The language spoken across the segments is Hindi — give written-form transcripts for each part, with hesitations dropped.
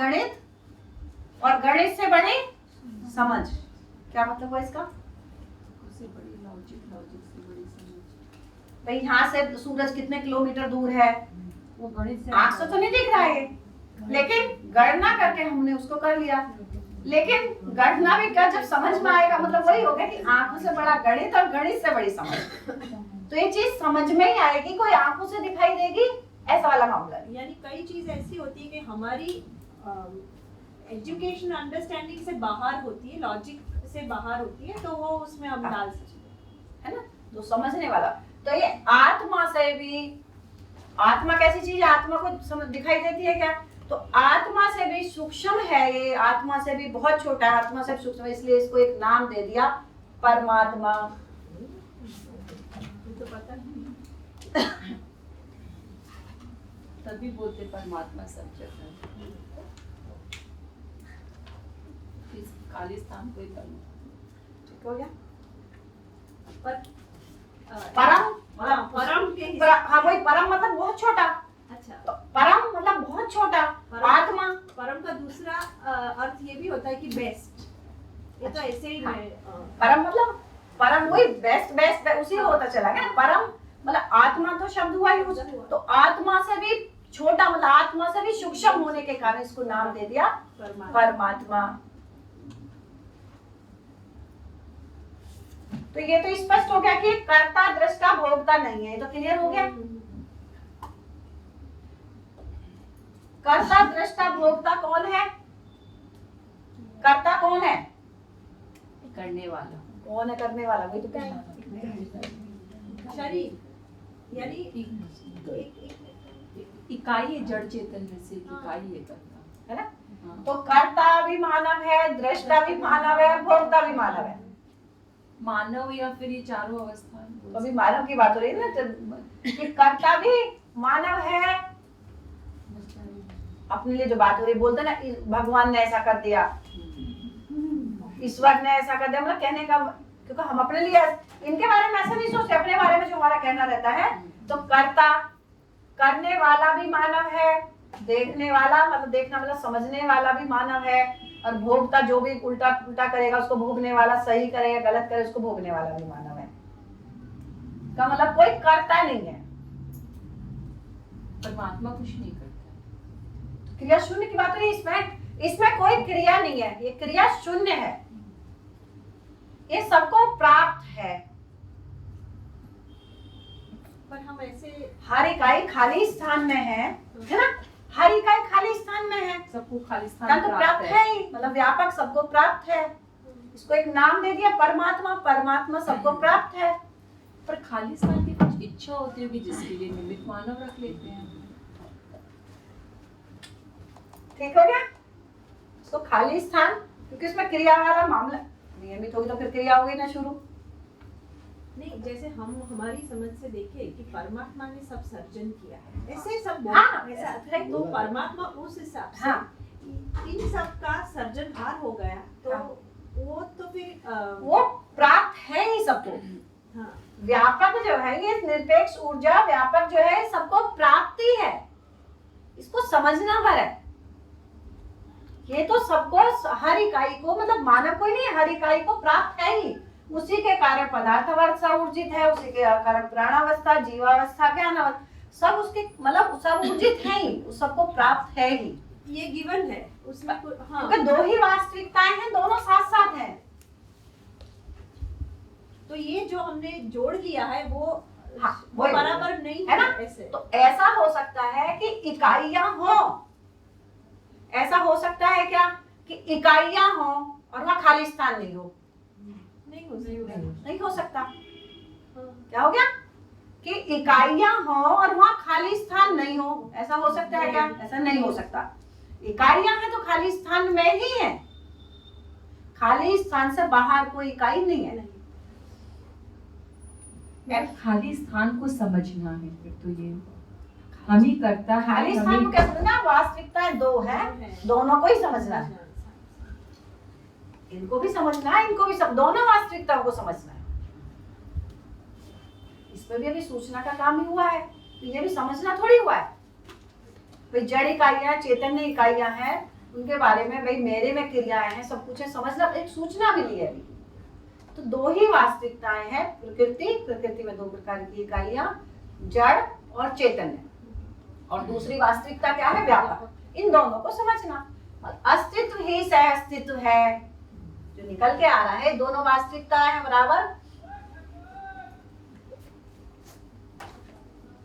गणित और गणित से बड़ी समझ। क्या मतलब हुआ इसका? उससे बड़ी लॉजिक, लॉजिक से बड़ी समझ। भाई यहाँ से सूरज कितने किलोमीटर दूर है, वो गणित से आंख से तो नहीं दिख रहा है, लेकिन गणना करके हमने उसको कर लिया। लेकिन गणना भी क्या जब समझ में आएगा, मतलब वही हो गया कि आंखों से बड़ा गणित और गणित से बड़ी समझ। तो ये चीज समझ में ही आएगी, कोई आंखों से दिखाई देगी ऐसा वाला मामला नहीं। यानी कई चीज ऐसी होती है कि हमारी एजुकेशन अंडरस्टैंडिंग से बाहर होती है, लॉजिक से बाहर होती है, तो वो उसमें हम डाल सकते हैं, है ना। तो समझने वाला, तो ये आत्मा से भी, आत्मा कैसी चीज है, आत्मा को समझ दिखाई देती है क्या? तो आत्मा से भी सूक्ष्म है ये, आत्मा से भी बहुत छोटा है, आत्मा से भी सूक्ष्म है, इसलिए इसको एक नाम दे दिया परमात्मा। तो पता नहीं तभी बोलते परमात्मा सब जगह है। इस खालिस्तान को ही ठीक हो गया। पर परम परम के हाँ वही परम मतलब बहुत छोटा। अच्छा, तो परम मतलब बहुत छोटा, आत्मा। परम का दूसरा अर्थ ये भी होता है कि बेस्ट। ये तो ऐसे ही मैं परम मतलब परम वही बेस्ट, बेस्ट उसी होता चला गया। परम मतलब आत्मा तो शब्द हुआ ही उस, तो आत्मा से भी छोटा मतलब आत्मा से भी सूक्ष्म होने के कारण इसको नाम दे दिया परमात्मा। तो ये तो स्पष्ट हो गया कि कर्ता दृष्टा भोक्ता नहीं है, ये तो क्लियर हो गया। कर्ता दृष्टा भोक्ता कौन है? कर्ता कौन है? करने वाला। कौन है करने वाला? वही तो क्या है, शरीर, यानी इकाई है, जड़ चेतन में से इकाई है कर्ता, है ना। हाँ। तो कर्ता भी मानव है, दृष्टा भी मानव है, भोक्ता भी मानव है। मानव या फिर ये चारों अवस्था। तो अभी मानव की बात हो रही है ना, कि कर्ता भी मानव है। अपने लिए जो बात हो रही, बोलते ना भगवान ने ऐसा कर दिया, ईश्वर ने ऐसा कर दिया, मतलब कहने का, क्योंकि हम अपने लिए इनके बारे में ऐसा नहीं सोचते, अपने बारे में जो हमारा कहना रहता है। तो कर्ता, करने वाला भी मानव है, देखने वाला मतलब देखना मतलब समझने वाला भी मानव है, और भोगता जो भी उल्टा उल्टा करेगा उसको भोगने वाला, सही करेगा गलत करे उसको भोगने वाला भी मानव है। का मतलब कोई करता नहीं है। परमात्मा कुछ नहीं करता। क्रिया शून्य की बात हो रही है इसमें कोई क्रिया नहीं है, ये क्रिया शून्य है, ये सबको प्राप्त है। पर हम ऐसे हर इकाई खाली स्थान में है ना, हर इकाई खाली स्थान में है, सबको खालिस्तान तो प्राप्त है ही, मतलब व्यापक सबको प्राप्त है। इसको एक नाम दे दिया परमात्मा, परमात्मा सबको प्राप्त है। पर खालिस्तान की कुछ इच्छा होती होगी जिसके लिए निमित्त मानव रख लेते हैं। ठीक हो गया। इसको खाली स्थान, क्योंकि इसमें क्रिया वाला मामला नियमित होगी तो फिर क्रिया होगी ना शुरू। नहीं, जैसे हम हमारी समझ से देखें कि परमात्मा ने सब सर्जन किया है, ऐसे सब हाँ, ऐसा है तो परमात्मा उस हिसाब से हाँ। इन सब का सर्जनहार हो गया, तो हाँ। वो तो फिर वो प्राप्त है ही सबको। हाँ, व्यापक जो है ये निरपेक्ष ऊर्जा, व्यापक जो है सबको प्राप्ति है, इसको समझना भर है। ये तो सबको, हर इकाई को, मतलब मानव कोई नहीं, हर इकाई को प्राप्त है ही। उसी के कारण पदार्थावस्था ऊर्जित है, उसी के कारण प्राणावस्था, जीवावस्था, ज्ञानावस्था, सब उसके मतलब सब ऊर्जित है ही, उस सबको प्राप्त है ही। ये गिवन है उसमें हाँ, क्योंकि दो ही वास्तविकताएं हैं, दोनों साथ साथ हैं। तो ये जो हमने जोड़ लिया है वो हाँ, वो वही बराबर नहीं है ना। ऐसे। तो ऐसा हो सकता है कि इकाइयां हो, ऐसा हो सकता है क्या कि इकाइयां हो और वहां खाली स्थान नहीं हो? नहीं हो सकता। क्या हो गया कि इकाइयां हो और वहां खाली स्थान नहीं हो, ऐसा हो सकता है क्या? ऐसा नहीं हो सकता। इकाइयां हैं तो खाली स्थान में ही है, खाली स्थान से बाहर कोई इकाई नहीं है। खाली स्थान को समझना है फिर तो ये हम ही करता है। खाली स्थान को क्या समझना? वास्तविकता दो है, दोनों को ही समझना है, इनको भी समझना है, इनको भी सब, दोनों वास्तविकताओं को समझना है। इसमें भी अभी सूचना का काम ही हुआ है, तो ये भी समझना थोड़ी हुआ है। भाई जड़ इकाइयां, चैतन्य इकाइयां हैं, उनके बारे में, भाई मेरे में क्रियाएं हैं, सब कुछ है, समझना, एक सूचना मिली है अभी। तो दो ही वास्तविकताएं हैं, प्रकृति में दो प्रकार की इकाइयां, जड़ और चैतन्य, और दूसरी वास्तविकता क्या है, व्यापक। इन दोनों को समझना, अस्तित्व ही सह अस्तित्व है जो निकल के आ रहा है, दोनों वास्तविकताएं हैं बराबर।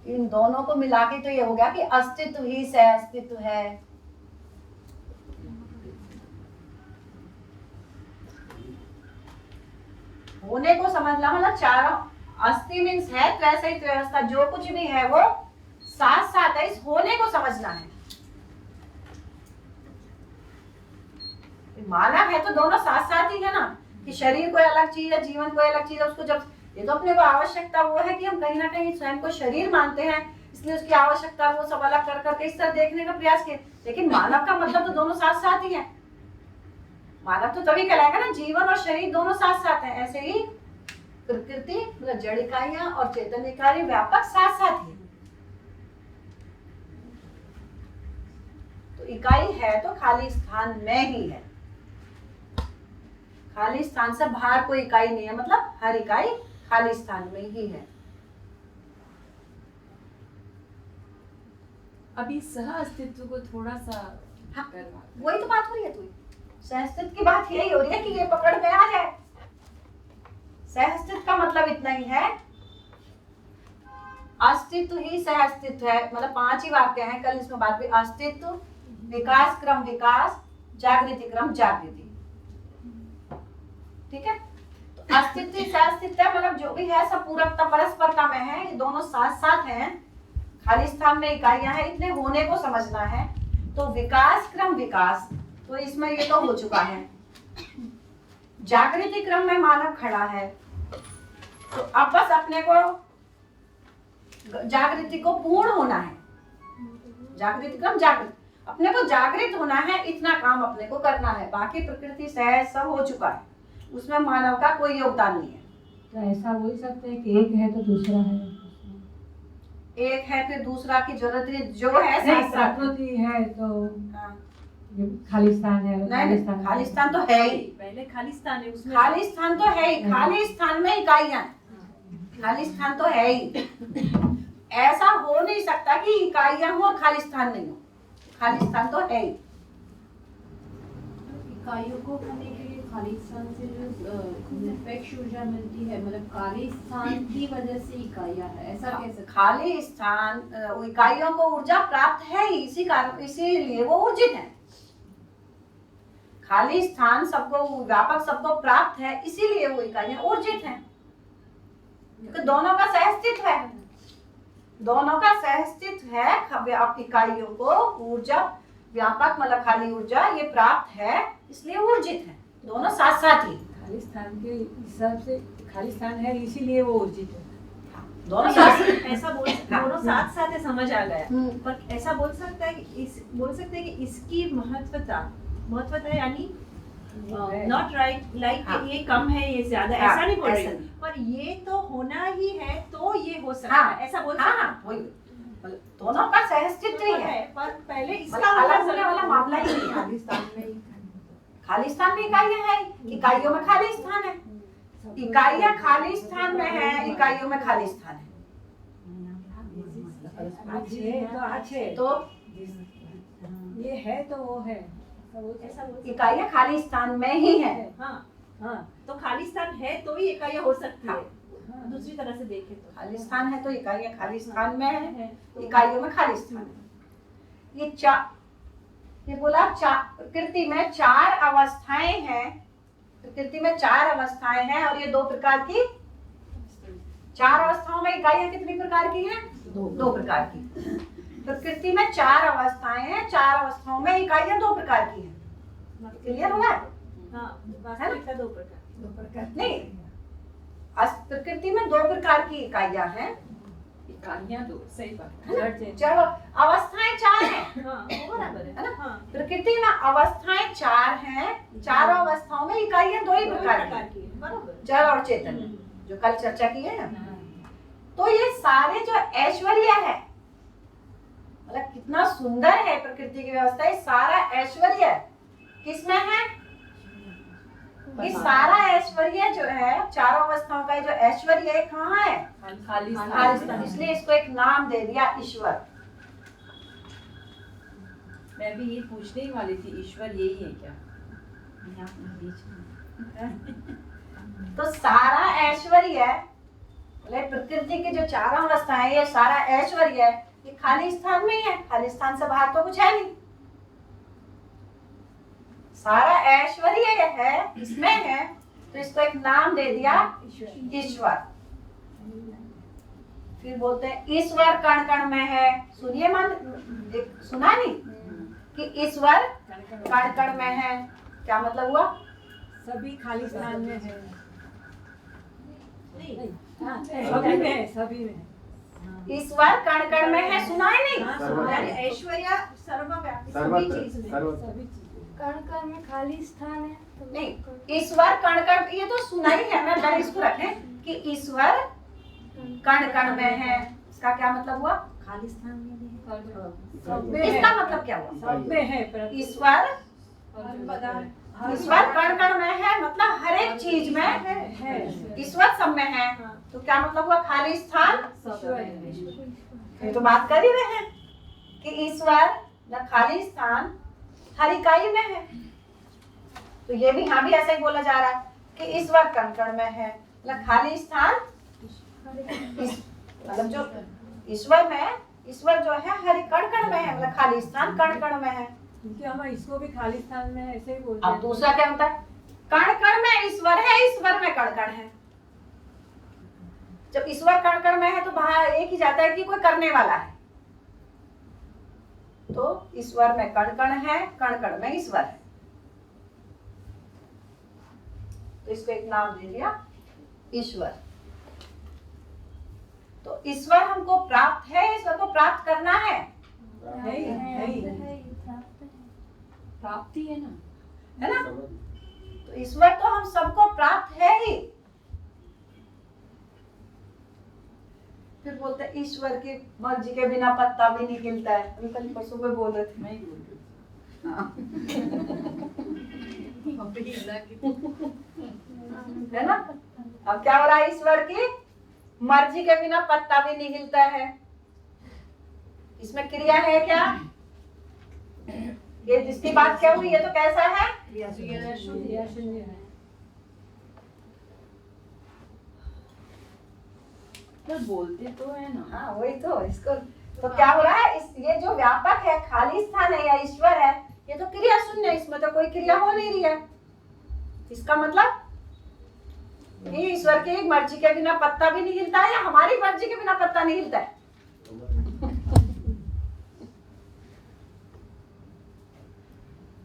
इन दोनों को मिला के तो ये हो गया कि अस्तित्व ही सह अस्तित्व है। होने को समझना, मतलब चारों, अस्थि मीन्स है, त्रैसहित व्यवस्था, जो कुछ भी है वो साथ साथ है, इस होने को समझना है। मानव है तो दोनों साथ साथ ही है ना, कि शरीर कोई अलग चीज है, जीवन कोई अलग चीज है। उसको जब, ये तो अपने को आवश्यकता वो है कि हम कहीं ना कहीं स्वयं को शरीर मानते हैं, इसलिए उसकी आवश्यकता वो सब अलग कर करके इस तरह देखने का प्रयास किया। लेकिन मानव का मतलब तो दोनों साथ साथ ही है। मानव तो तभी कहलाएगा ना, जीवन और शरीर दोनों साथ साथ है। ऐसे ही प्रकृति मतलब जड़ इकाइयां और चैतन्य इकाई व्यापक साथ साथ ही। तो इकाई है तो खाली स्थान में ही है, खाली स्थान से बाहर कोई इकाई नहीं है, मतलब हर इकाई खाली स्थान में ही है। अभी सह अस्तित्व को थोड़ा सा हाँ, वही तो बात हो रही है, तुम सहअस्तित्व की बात यही हो रही है कि ये पकड़ में आ जाए। सहअस्तित्व का मतलब इतना ही है, अस्तित्व ही सहअस्तित्व है, मतलब 5 ही वाक्य हैं, कल इसमें बात हुई। अस्तित्व, विकास क्रम विकास, जागृति क्रम जागृति, ठीक है। तो अस्तित्व ही सहअस्तित्व है, मतलब जो भी है सब पूरकता परस्परता में है, ये दोनों साथ साथ हैं, खाली स्थान में इकाइयां हैं, इतने होने को समझना है। तो विकास क्रम विकास, तो इसमें ये तो हो चुका है। जागृति क्रम में मानव खड़ा है, तो अब बस अपने को जागृति को पूर्ण होना है। जागृति क्रम जागृत, अपने को जागृत होना है, इतना काम अपने को करना है। बाकी प्रकृति सहज सब हो चुका है, उसमें मानव का कोई योगदान नहीं है। तो ऐसा बोल सकते हैं कि एक है तो दूसरा है, एक है फिर दूसरा की जरूरत नहीं, जो है नहीं, साथ साथ। प्रकृति है तो हाँ। ये खालिस्तान है, नहीं, खालिस्तान तो है ही, पहले खालिस्तान है, उसमें खाली स्थान तो है ही, खाली स्थान में इकाइयां, खाली स्थान तो है ही। ऐसा हो नहीं सकता कि इकाइयां हो और खाली स्थान नहीं हो, खाली स्थान तो है ही। इकाइयों को होने के लिए खाली स्थान से जो निरपेक्ष ऊर्जा मिलती है, मतलब खाली स्थान की वजह से इकाइयां है, ऐसा कह सकते हैं। खाली स्थान, इकाइयों को ऊर्जा प्राप्त है ही, इसी कारण, इसीलिए वो ऊर्जित है। खाली स्थान सबको व्यापक सबको प्राप्त है, इसीलिए वो इकाइयां ऊर्जित हैं। क्योंकि दोनों का सहअस्तित्व है, दोनों का सहअस्तित्व है। आप इकाइयों को ऊर्जा व्यापक मतलब खाली ऊर्जा ये प्राप्त है, इसलिए ऊर्जित है, दोनों साथ साथ ही। खालिस्तान के हिसाब से खालिस्तान है इसीलिए वो ऊर्जित है। दोनों साथ ऐसा बोल, दोनों साथ साथ है, समझ आ गया। हम्म। पर ऐसा बोल सकता है कि बोल सकते हैं कि इसकी महत्वता यानी नॉट राइट लाइक हाँ। ये कम है ये ज्यादा, हाँ, ऐसा नहीं बोल रही ऐसा हूँ। नहीं। पर ये तो होना ही है तो ये हो सकता हाँ, है, ऐसा बोल हाँ, सकते हैं। हाँ, वही, मतलब दोनों का सहअस्तित्व ही है, पर पहले इसका मतलब अलग होना होने वाला जरूरी मामला ही नहीं है। खालिस्तान में खालिस्तान में इकाइयां हैं, इकाइयों में खाली स्थान है। इकाइयां खाली स्थान में है, इकाइयों में खाली स्थान है। तो ये है तो वो है, ऐसा बोल सकते इकाइयां खाली स्थान में ही है। हैं। हाँ, हाँ तो खालिस्तान है तो ही इकाइयां हो सकती है। हाँ। दूसरी तरह से देखें तो खाली स्थान है तो इकाइयां खाली स्थान में है, है। इकाइयों में खाली स्थान है। ये बोला प्रकृति में 4 अवस्थाएं हैं, प्रकृति में 4 अवस्थाएं हैं, और ये 2 प्रकार की, 4 अवस्थाओं में इकाइयां कितनी प्रकार की हैं? 2 प्रकार की। प्रकृति में 4 अवस्थाएं हैं, 4 अवस्थाओं में इकाइयां 2 प्रकार की हैं। क्लियर होगा? हाँ, वास्तविकता 2 प्रकार। नहीं, प्रकृति में 2 प्रकार की इकाइयां हैं, इकाइयां दो, सही बात है ना? है। चलो, अवस्थाएं 4 हैं, हाँ, वो बराबर है ना? हाँ, प्रकृति में अवस्थाएं 4 हैं, 4 अवस्थाओं में इकाइयां 2 ही प्रकार की, की है, बराबर। जड़ और चैतन्य, जो कल चर्चा की है ना। तो ये सारे जो ऐश्वर्य है, मतलब कितना सुंदर है प्रकृति की व्यवस्था। ये सारा ऐश्वर्य किसमें है? ये सारा ऐश्वर्य जो है, चारों अवस्थाओं का जो ऐश्वर्य है, कहाँ है? खालिस्तान। इसलिए इसको एक नाम दे दिया ईश्वर। मैं भी ये पूछने ही वाली थी, ईश्वर यही है क्या? तो सारा ऐश्वर्य, बोले प्रकृति की जो चारों अवस्था है, ये सारा ऐश्वर्य ये खाली स्थान में ही है। खाली स्थान से बाहर तो कुछ है नहीं। सारा ऐश्वर्य है, इसमें है, तो इसको एक नाम दे दिया ईश्वर। फिर बोलते हैं ईश्वर कण कण में है। सुनिए मन, सुना नहीं कि ईश्वर कण कण में है? क्या मतलब हुआ? सभी खाली स्थान में है। नहीं, हाँ, सभी में है, सभी में है। ईश्वर कण कण में है, सुना है नहीं? यानी ऐश्वर्य सर्वव्यापी सभी सर्वत्र चीज में। सभी चीजें कण कण में खाली स्थान है तो नहीं, ईश्वर कण कण, ये तो सुना ही है। मैं पहले इसको रखें कि ईश्वर कण कण में है। इसका क्या मतलब हुआ? खाली स्थान में भी है। सब में है। इसका मतलब क्या हुआ? सब में है, परंतु ईश्वर हर कण कण में है, मतलब हर एक चीज में है। ईश्वर सब में है। तो क्या मतलब हुआ? खाली स्थान। ईश्वर ये तो बात कर ही रहे हैं कि ईश्वर न खाली स्थान हर इकाई में है। तो ये भी यहाँ भी ऐसा ही बोला जा रहा है कि ईश्वर कण कण में है, मतलब खाली स्थान मतलब जो ईश्वर में, ईश्वर जो है हर कण कण में है, मतलब खाली स्थान कण कण में है। क्योंकि हम इसको भी खाली स्थान में ऐसे ही बोलते अब हैं। दूसरा क्या होता है? कण कण में ईश्वर है, ईश्वर में कण कण है। जब ईश्वर कण कण में है तो बाहर एक ही जाता है कि कोई करने वाला है। तो ईश्वर में कण कण है, कण कण में ईश्वर है। तो इसको एक नाम दे दिया ईश्वर। तो ईश्वर हमको प्राप्त है, ईश्वर को प्राप्त करना है। है ही, है ही। प्राप्ति है ना? है ना? तो ईश्वर तो हम सबको प्राप्त है ही। फिर बोलते हैं ईश्वर की मर्जी के बिना पत्ता भी नहीं हिलता है। अभी कल परसों में बोल रहे थे। मैं ही बोल रही थी। हाँ। है ना? अब क्या हो रहा है? ईश्वर की मर्जी के बिना पत्ता भी नहीं हिलता है। इसमें क्रिया है क्या? ये जिसकी बात क्या हुई, ये तो कैसा है? क्रिया शून्य है। पर बोलते तो है ना। हाँ वही तो। इसको तो क्या हो रहा है? ये जो व्यापक है, खाली स्थान है या ईश्वर है, ये तो क्रिया शून्य है। इसमें तो कोई क्रिया हो नहीं रही है। इसका मतलब ये ईश्वर की मर्जी के बिना पत्ता भी नहीं हिलता है, या हमारी मर्जी के बिना पत्ता नहीं हिलता है।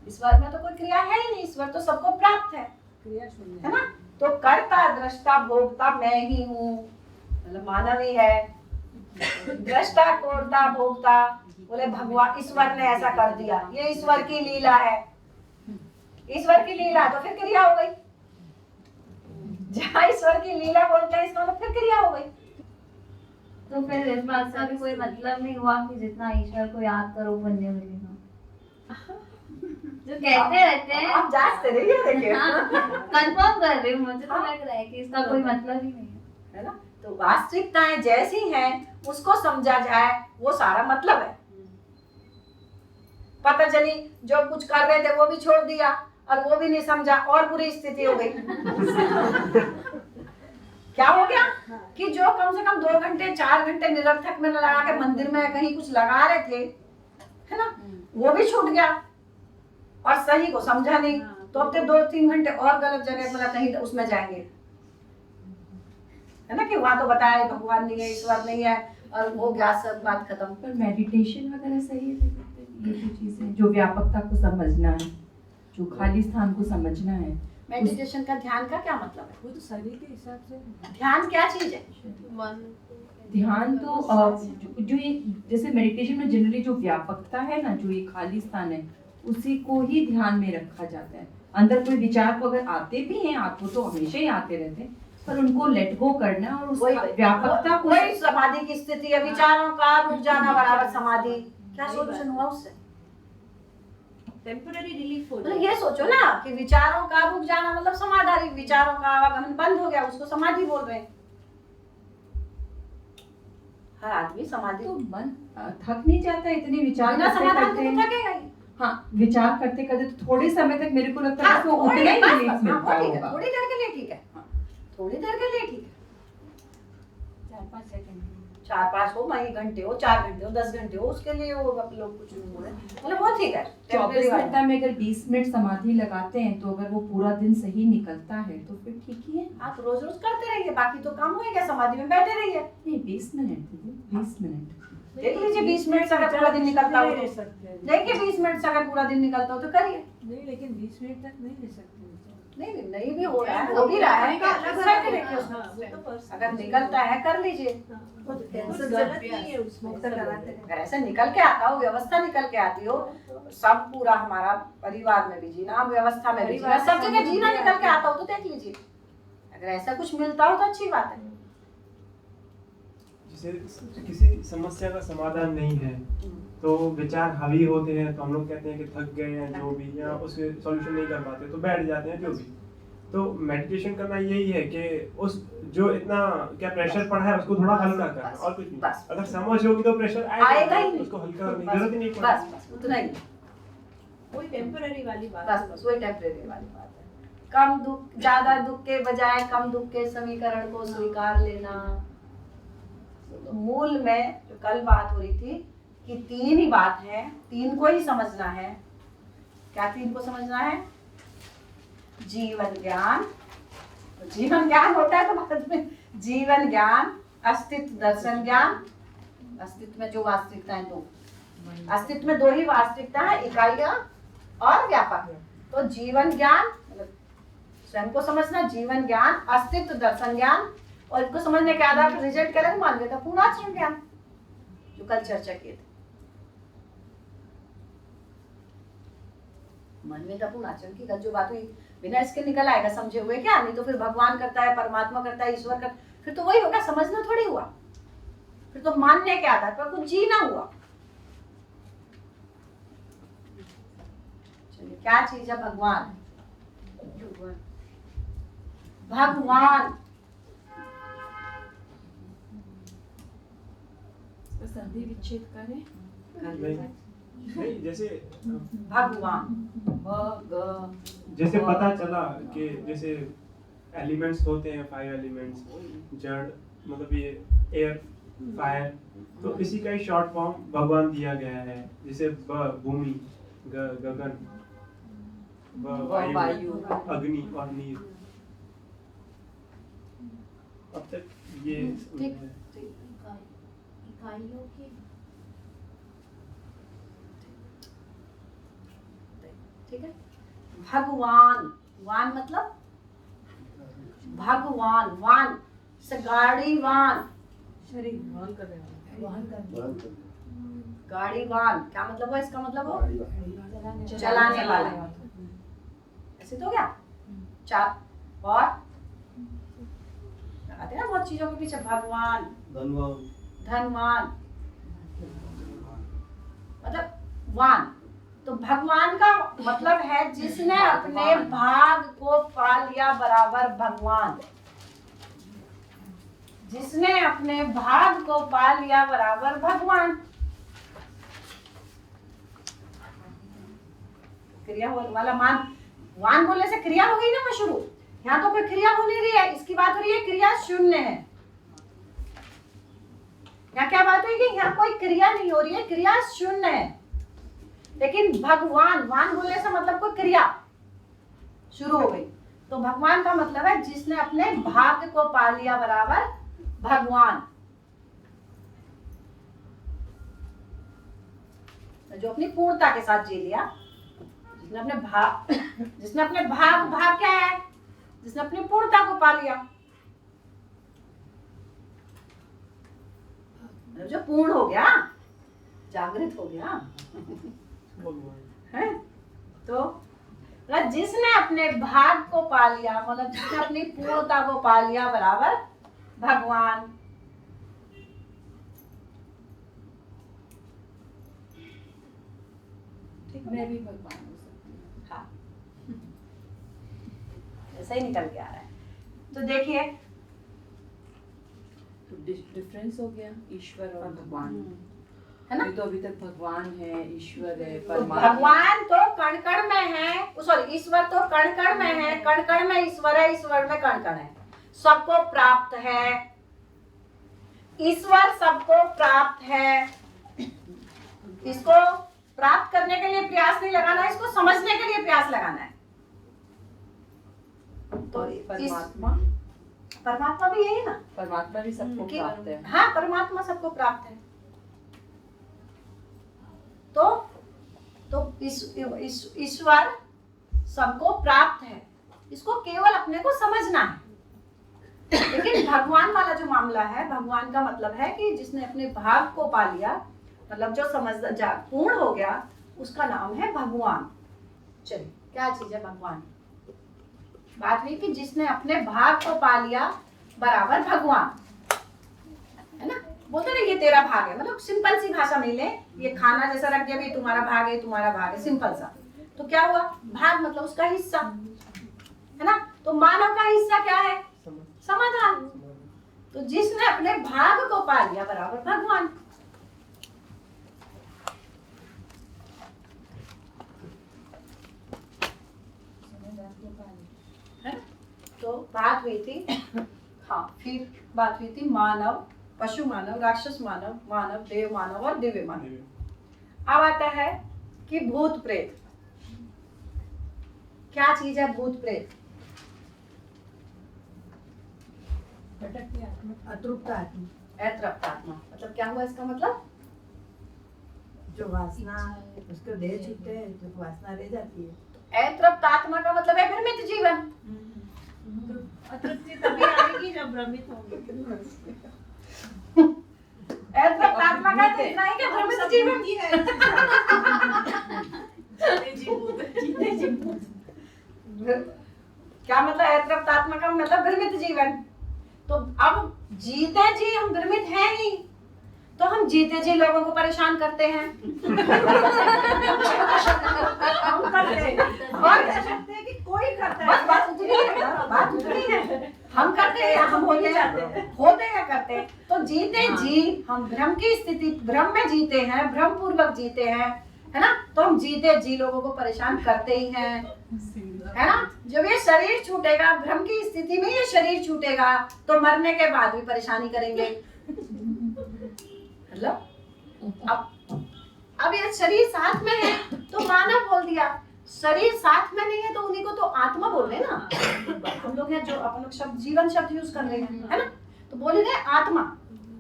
ईश्वर में तो कोई क्रिया है ही नहीं। ईश्वर तो सबको प्राप्त है क्रिया शून्य है ना? तो कर्ता दृष्टा भोक्ता मैं ही हूँ, मतलब मानव ही है। दृष्टा कोर्ता भोक्ता, बोले भगवान ईश्वर ने ऐसा कर दिया, ये ईश्वर की लीला है। ईश्वर की लीला तो फिर क्रिया हो गई। जहाँ ईश्वर की लीला बोलते हैं, इसका मतलब फिर क्रिया हो गई। तो फिर इस बात का भी कोई मतलब नहीं हुआ कि जितना ईश्वर को याद करो पुण्य मिलेगा, जो कहते रहते हैं। आप जांचते रहिए, देखिए। कंफर्म कर रही हूँ, मुझे तो लग रहा है कि इसका कोई मतलब ही नहीं है। है ना? तो वास्तविकताएं जैसी हैं उसको समझा जाए, वो सारा मतलब है। पता चली जो कुछ कर रहे थे वो भी छोड़ दिया और वो भी नहीं समझा, और बुरी स्थिति हो गई। क्या हो गया कि जो कम से कम 2 घंटे 4 घंटे निरर्थक में लगा के मंदिर में कहीं कुछ लगा रहे थे, है ना, वो भी छूट गया और सही को समझा नहीं। तो अब 2-3 घंटे और गलत जगह मतलब कहीं उसमें जाएंगे, है ना, कि वहां तो बताया भगवान नहीं है, ईश्वर नहीं है, और वो गया, सब बात खत्म। पर मेडिटेशन वगैरह सही है? ये जो चीजें, जो व्यापकता को समझना है, जो खाली स्थान को समझना है। मेडिटेशन का ध्यान का क्या मतलब है? वो तो शरीर के हिसाब से ध्यान क्या चीज है? ध्यान तो जो ये जैसे मेडिटेशन में जनरली जो व्यापकता है ना, जो ये खाली स्थान है, उसी को ही ध्यान में रखा जाता है। अंदर कोई विचार को अगर आते भी हैं, आपको तो हमेशा ही आते रहते हैं, पर उनको लेट गो करना और उस व्यापकता को। वही समाधि की स्थिति है, विचारों का रुक जाना बराबर समाधि। क्या सोल्यूशन हुआ उससे? टेम्पररी रिलीफ हो मतलब ये सोचो ना कि विचारों का रुक जाना मतलब समाधान, विचारों का आवागमन बंद हो गया, उसको समाधि बोल रहे हैं। हर आदमी समाधि तो मन थक नहीं जाता इतने विचार बिना करते समाधान के करते? तो थकेगा ही। हाँ, विचार करते करते तो थोड़े समय तक मेरे को लगता है हाँ, कि वो उतना ही बस, रिलीफ बस, हाँ, मिलता वो ठीक है, होगा। थोड़ी देर के लिए ठीक है, हाँ। थोड़ी देर के लिए ठीक है, 4-5 सेकंड 4-5 हो, वही घंटे हो, 4 घंटे हो, 10 घंटे हो, उसके लिए वो अब लोग कुछ नहीं बोल रहे, मतलब वो ठीक है। 24 घंटा में अगर 20 मिनट समाधि लगाते हैं तो अगर वो पूरा दिन सही निकलता है तो फिर ठीक ही है। हाँ, तो रोज रोज करते रहिए, बाकी तो काम होएगा, समाधि में बैठे रहिए। नहीं, 20 मिनट दीजिए, 20 मिनट। देख लीजिए 20 मिनट से अगर पूरा दिन निकलता हो नहीं रह तो सकते हैं। देखिए 20 मिनट से अगर पूरा दिन निकलता हो तो करिए। नहीं, लेकिन 20 मिनट तक नहीं रह सकते विचार। नहीं भी हो रहा है, हो भी रहा है, अलग करके देखिए हाँ, उसमें। वो तो person अगर निकलता है कर लीजिए। हाँ, टेंशन कुछ गलत नहीं है उसमें मुक्त कराते हैं। अगर ऐसे निकल के आता हो, व्यवस्था निकल के आती हो, सब पूरा हमारा परिवार में भी जीना, व्यवस्था में भी जीना, परिवार सब में जगह जीना भी निकल के आती आता हो तो देख लीजिए। अगर ऐसा कुछ मिलता हो तो अच्छी बात है। जैसे किसी समस्या का समाधान नहीं है तो विचार हावी होते हैं, तो हम लोग कहते हैं कि थक गए हैं जो भी, या उसके सॉल्यूशन नहीं कर पाते तो बैठ जाते हैं जो भी। तो मेडिटेशन करना यही है कि उस जो इतना क्या प्रेशर पड़ा है उसको थोड़ा हल्का करना, और कुछ नहीं। बस। अगर समझ होगी तो प्रेशर आएगा ही नहीं। उसको हल्का करने की जरूरत ही नहीं बस पड़ेगी। बस उतना ही, वही टेम्पररी वाली बात बस वही टेम्परेरी वाली बात है। कम दुख, ज्यादा दुख के बजाय कम दुख के समीकरण को स्वीकार लेना। तो मूल में जो कल बात हो रही थी कि 3 ही बात है, 3 को ही समझना है। क्या 3 को समझना है? जीवन ज्ञान, तो जीवन ज्ञान होता है तो बाद में जीवन ज्ञान, अस्तित्व दर्शन ज्ञान, अस्तित्व में जो वास्तविकता है, दो अस्तित्व में 2 ही वास्तविकता है, इकाइयां और व्यापक। तो जीवन ज्ञान मतलब स्वयं को समझना, जीवन ज्ञान, अस्तित्व दर्शन ज्ञान, और इनको समझने के आधार पर रिजल्ट क्या अलग मान लिया था, पूर्णाचरण ज्ञान जो कल चर्चा किए थे। मन में था पूर्णाचरण की कल जो बात हुई, बिना इसके निकल आएगा समझे हुए क्या? नहीं तो फिर भगवान करता है, परमात्मा करता है, ईश्वर करता, फिर तो वही होगा, समझना थोड़ी हुआ, फिर तो मानने के आधार पर कुछ जीना हुआ। चलिए, क्या चीज है भगवान? भगवान संधि विच्छेद करें। नहीं, जैसे भगवान जैसे पता चला कि जैसे एलिमेंट्स होते हैं 5 एलिमेंट्स, जड़ मतलब ये एयर, फायर, तो इसी का ही शॉर्ट फॉर्म भगवान दिया गया है। जैसे भूमि, गगन, वायु, अग्नि और नीर। अब तक ये इकाइयों की ठीक है। भगवान, वान मतलब भगवान, वान से गाड़ी वान, शरीर वहन करने वाला, गाड़ी वान क्या मतलब है? इसका मतलब हो चलाने चलाने वाला। ऐसे तो क्या चार और लगाते हैं ना बहुत चीजों के पीछे, भगवान, धनवान मतलब वान। तो भगवान का मतलब है जिसने अपने भाग को पा लिया बराबर भगवान, जिसने अपने भाग को पा लिया बराबर भगवान। क्रिया वाला मान, वान बोलने से क्रिया हो गई ना मैं शुरू, यहाँ तो कोई क्रिया हो नहीं रही है, इसकी बात हो रही है क्रिया शून्य है। यहाँ क्या बात हुई कि यहाँ कोई क्रिया नहीं हो रही है, क्रिया शून्य है। लेकिन भगवान, वान बोलने से मतलब कोई क्रिया शुरू हो गई, तो भगवान का मतलब है जिसने अपने भाग्य को पा लिया बराबर भगवान, जो अपनी पूर्णता के साथ जी लिया, जिसने अपने भाग, जिसने अपने भाग क्या है? जिसने अपनी पूर्णता को पा लिया, जो पूर्ण हो गया, जागृत हो गया है। तो जिसने अपने भाग को पा लिया मतलब जिसने अपनी पूर्णता को पा लिया बराबर भगवान। मैं भी भगवान हो सकती हूँ। हाँ, ऐसा ही निकल के आ रहा है। तो देखिए तो डिफरेंस हो गया ईश्वर और भगवान, है ना? ये तो अभी तक भगवान है, ईश्वर है, तो परमात्मा। भगवान तो कण कण में है, सॉरी ईश्वर तो कण कण में है, कण कण में ईश्वर है, ईश्वर में कण कण है, सबको प्राप्त है। ईश्वर सबको प्राप्त है। इसको प्राप्त करने के लिए प्रयास नहीं लगाना है, इसको समझने के लिए प्रयास लगाना है। तो परमात्मा परमात्मा भी यही ना, परमात्मा भी सबको कि प्राप्त है। हाँ, परमात्मा सबको प्राप्त है। तो ईश्वर सबको प्राप्त है, इसको केवल अपने को समझना है। लेकिन भगवान वाला जो मामला है, भगवान का मतलब है कि जिसने अपने भाव को पा लिया, मतलब जो समझ पूर्ण हो गया, उसका नाम है भगवान। चलिए, क्या चीज है भगवान? बात हुई कि जिसने अपने भाव को पा लिया बराबर भगवान, है ना? बोलते ना ये तेरा भाग है, मतलब सिंपल सी भाषा में ले, ये खाना जैसा रख दिया भी तुम्हारा भाग है, तुम्हारा भाग है, सिंपल सा। तो क्या हुआ? भाग मतलब उसका हिस्सा, है ना? तो मानव का हिस्सा क्या है? समाधान। तो जिसने अपने भाग को पा लिया बराबर भगवान। है ना? तो बात हुई थी, हाँ, फिर बात हुई थी मानव, पशु मानव, राक्षस मानव, मानव, देव मानव और दिव्य मानव। अब आता है कि भूत प्रेत। क्या चीज है भूत प्रेत? भटकती आत्मा, अतृप्त आत्मा, अतृप्त आत्मा। मतलब क्या हुआ इसका मतलब? जो वासना उसको देह छूटते हैं, जो वासना रह जाती है। अतृप्त आत्मा का मतलब है भ्रमित जीवन। अतृप्ति तभी आएगी जब भ्रमित होंगे। अतृप्त आत्मा का तो इतना ही कि भ्रमित जीवन। क्या मतलब अतृप्त आत्मा का मतलब भ्रमित जीवन। तो अब जीते जी हम भ्रमित हैं ही, तो हम जीते जी लोगों को परेशान करते हैं। हम करते हैं, और कह सकते हैं कि कोई करता है। बस बात उतनी है, बात उतनी है। हम करते हैं, हम होते हैं करते हैं। तो जीते जी हम भ्रम की स्थिति, भ्रम में जीते हैं, भ्रम पूर्वक जीते हैं, है ना? तो हम जीते जी लोगों को परेशान करते ही हैं, है ना? जब ये शरीर छूटेगा, भ्रम की स्थिति में ये शरीर छूटेगा, तो मरने के बाद भी परेशानी करेंगे। मतलब अब ये शरीर साथ में है तो मानव बोल दिया, शरीर साथ में नहीं है तो उन्हीं को तो आत्मा बोल रहे ना। हम लोग हैं जो अपन लोग शब्द जीवन शब्द यूज कर रहे हैं, है ना? तो बोले ना आत्मा,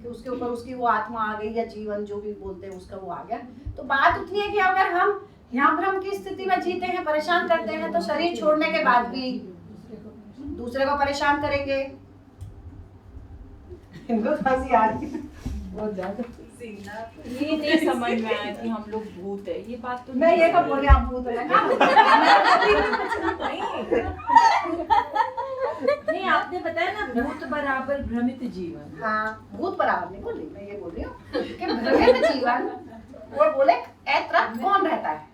कि उसके ऊपर उसकी वो आत्मा आ गई, या जीवन जो भी बोलते हैं उसका वो आ गया। तो बात उतनी है कि अगर हम यहाँ भ्रम की स्थिति में जीते हैं, परेशान करते हैं, तो शरीर छोड़ने के बाद भी दूसरे को परेशान करेंगे। इनको हंसी आ रही है बहुत ज्यादा। ये नहीं समझ में आया कि हम लोग भूत है, ये बात तो मैं ये कब बोल रही हूँ, आप भूत है नहीं, आपने बताया ना भूत बराबर भ्रमित जीवन। हाँ, भूत बराबर नहीं बोली, मैं ये बोल रही हूँ कि भ्रमित जीवन। वो बोले अतृप्त कौन रहता है?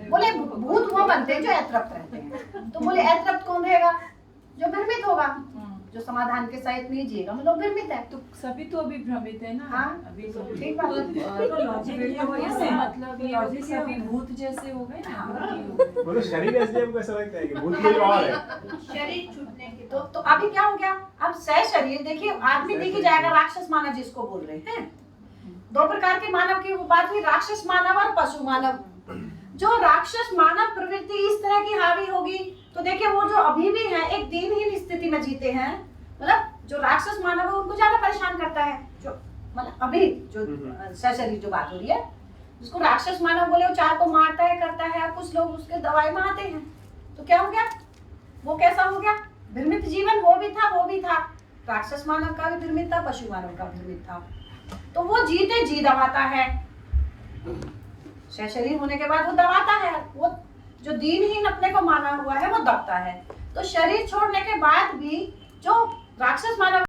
बोले भूत वो बनते हैं जो अतृप्त रहते हैं। तो बोले अतृप्त कौन रहेगा? जो भ्रमित होगा, जो समाधान के सहित नहीं जिएगा, मतलब भ्रमित है। तो सभी तो अभी भ्रमित है ना। हाँ, अभी तो ठीक बात है। तो लॉजिक ये हुआ, इससे मतलब ये होगी सभी भूत जैसे हो गए ना, भूत ही हो गए। बोलो शरीर ऐसे हमको ऐसा लगता है कि भूत कोई और है। शरीर छूटने के तो अभी क्या हो गया? अब सह शरीर, देखिए आदमी देखी जाएगा, राक्षस मानव जिसको बोल रहे हैं। दो प्रकार के मानव की वो बात हुई, राक्षस मानव और पशु मानव। जो राक्षस मानव प्रवृत्ति इस तरह की हावी होगी, तो देखिए वो जो अभी भी है एक दीनहीन स्थिति में जीते हैं, मतलब जो राक्षस मानव है उनको ज्यादा परेशान करता है। जो मतलब अभी जो सशरीर जो बात हो रही है, जिसको राक्षस मानव बोले, वो चार को मारता है, करता है, और कुछ लोग उसके दवाई में आते हैं। तो क्या हो गया? वो कैसा हो गया? भ्रमित जीवन वो भी था, वो भी था। राक्षस मानव का भी भ्रमित था, पशु मानव का भ्रमित था। तो वो जीते जी दबाता है, शरीर होने के बाद वो दबाता है। वो जो दीनहीन अपने को माना हुआ है वो दबता है। तो शरीर छोड़ने के बाद भी जो राक्षस मानव